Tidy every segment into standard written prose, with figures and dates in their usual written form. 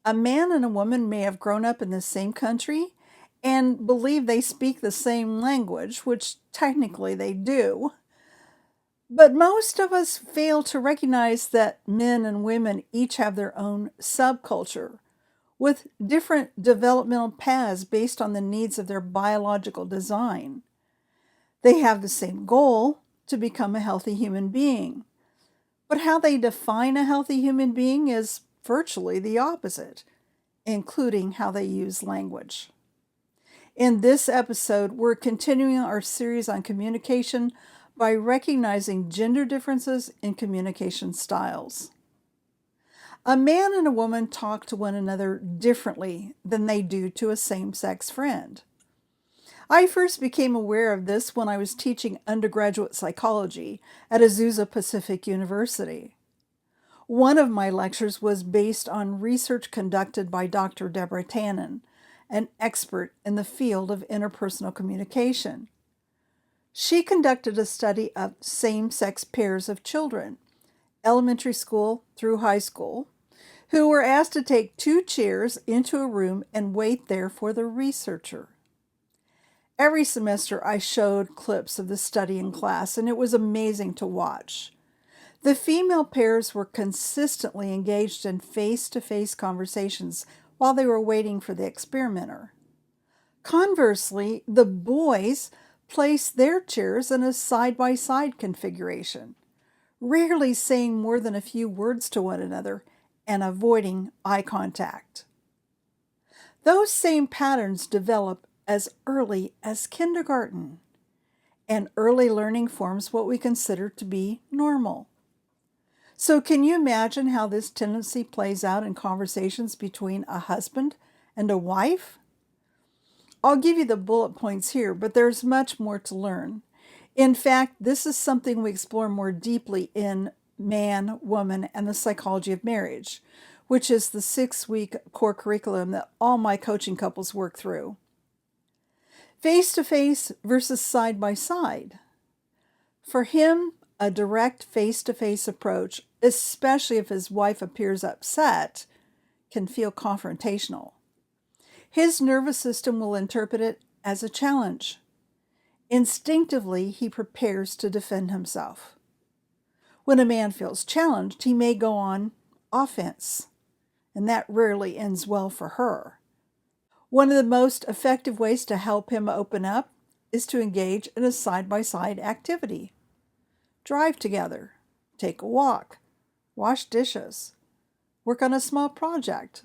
A man and a woman may have grown up in the same country and believe they speak the same language, which technically they do. But most of us fail to recognize that men and women each have their own subculture with different developmental paths based on the needs of their biological design. They have the same goal to become a healthy human being, but how they define a healthy human being is virtually the opposite, including how they use language. In this episode, we're continuing our series on communication by recognizing gender differences in communication styles. A man and a woman talk to one another differently than they do to a same-sex friend. I first became aware of this when I was teaching undergraduate psychology at Azusa Pacific University. One of my lectures was based on research conducted by Dr. Deborah Tannen, an expert in the field of interpersonal communication. She conducted a study of same-sex pairs of children, elementary school through high school, who were asked to take 2 chairs into a room and wait there for the researcher. Every semester I showed clips of the study in class, and it was amazing to watch. The female pairs were consistently engaged in face-to-face conversations while they were waiting for the experimenter. Conversely, the boys placed their chairs in a side-by-side configuration, rarely saying more than a few words to one another and avoiding eye contact. Those same patterns develop as early as kindergarten, and early learning forms what we consider to be normal. So can you imagine how this tendency plays out in conversations between a husband and a wife? I'll give you the bullet points here, but there's much more to learn. In fact, this is something we explore more deeply in Man, Woman, and the Psychology of Marriage, which is the 6-week core curriculum that all my coaching couples work through. Face-to-face versus side-by-side. For him, a direct face-to-face approach, especially if his wife appears upset, can feel confrontational. His nervous system will interpret it as a challenge. Instinctively, he prepares to defend himself. When a man feels challenged, he may go on offense, and that rarely ends well for her. One of the most effective ways to help him open up is to engage in a side-by-side activity. Drive together, take a walk, wash dishes, work on a small project.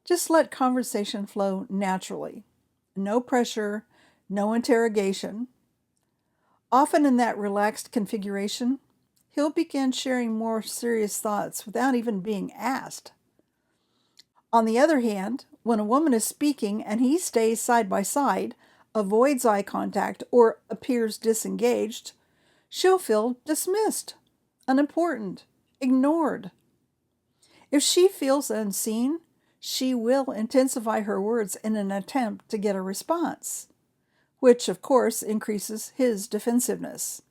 Just let conversation flow naturally. No pressure, no interrogation. Often in that relaxed configuration, he'll begin sharing more serious thoughts without even being asked. On the other hand, when a woman is speaking and he stays side by side, avoids eye contact, or appears disengaged, she'll feel dismissed, unimportant, ignored. If she feels unseen, she will intensify her words in an attempt to get a response, which of course increases his defensiveness.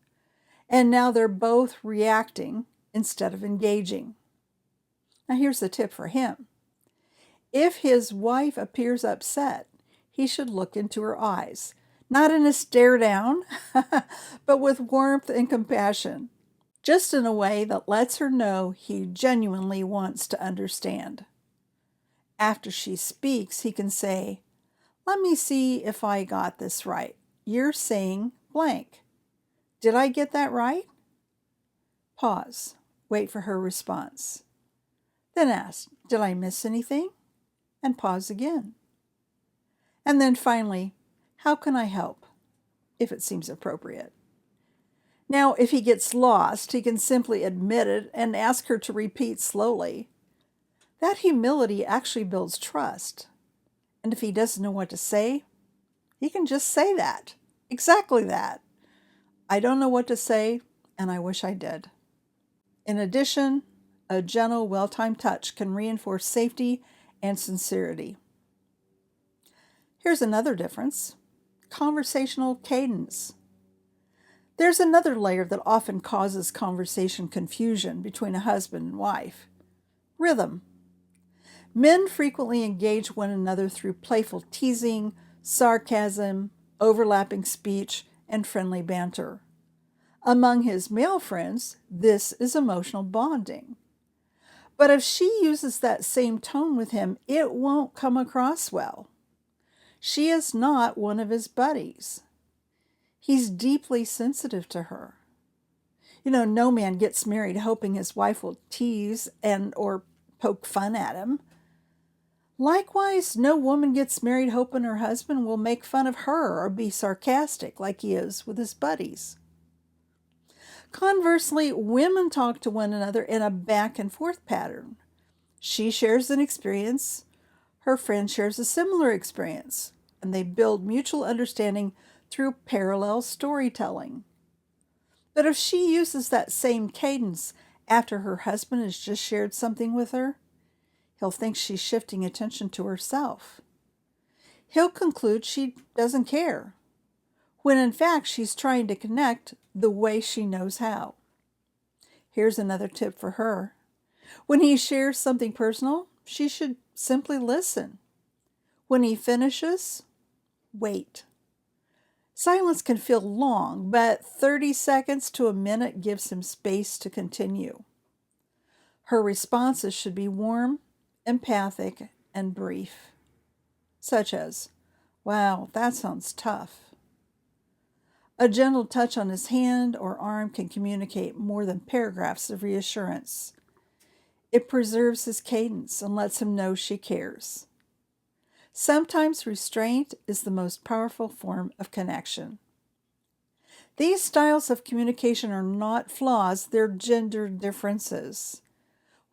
And now they're both reacting instead of engaging. Now here's the tip for him. If his wife appears upset, he should look into her eyes, not in a stare down, but with warmth and compassion, just in a way that lets her know he genuinely wants to understand. After she speaks, he can say, "Let me see if I got this right. You're saying blank. Did I get that right?" Pause. Wait for her response. Then ask, "Did I miss anything?" And pause again. And then finally, "How can I help?" if it seems appropriate. Now, if he gets lost, he can simply admit it and ask her to repeat slowly. That humility actually builds trust. And if he doesn't know what to say, he can just say that. Exactly that. "I don't know what to say, and I wish I did." In addition, a gentle, well-timed touch can reinforce safety and sincerity. Here's another difference. Conversational cadence. There's another layer that often causes conversation confusion between a husband and wife. Rhythm. Men frequently engage one another through playful teasing, sarcasm, overlapping speech, and friendly banter. Among his male friends, this is emotional bonding. But if she uses that same tone with him, it won't come across well. She is not one of his buddies. He's deeply sensitive to her. No man gets married hoping his wife will tease and or poke fun at him. Likewise, no woman gets married hoping her husband will make fun of her or be sarcastic like he is with his buddies. Conversely, women talk to one another in a back and forth pattern. She shares an experience, her friend shares a similar experience, and they build mutual understanding through parallel storytelling. But if she uses that same cadence after her husband has just shared something with her, he'll think she's shifting attention to herself. He'll conclude she doesn't care, when in fact she's trying to connect the way she knows how. Here's another tip for her. When he shares something personal, she should simply listen. When he finishes, wait. Silence can feel long, but 30 seconds to a minute gives him space to continue. Her responses should be warm, empathic, and brief, such as, "Wow, that sounds tough." A gentle touch on his hand or arm can communicate more than paragraphs of reassurance. It preserves his cadence and lets him know she cares. Sometimes restraint is the most powerful form of connection. These styles of communication are not flaws, they're gender differences.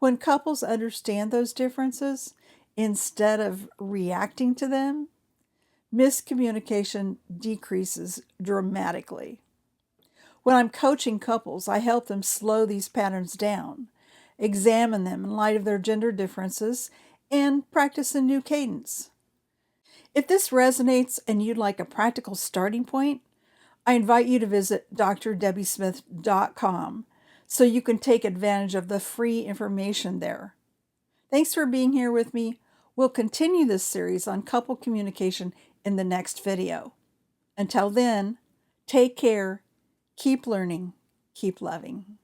When couples understand those differences, instead of reacting to them, miscommunication decreases dramatically. When I'm coaching couples, I help them slow these patterns down, examine them in light of their gender differences, and practice a new cadence. If this resonates and you'd like a practical starting point, I invite you to visit drdebismith.com so you can take advantage of the free information there. Thanks for being here with me. We'll continue this series on couple communication in the next video. Until then, take care, keep learning, keep loving.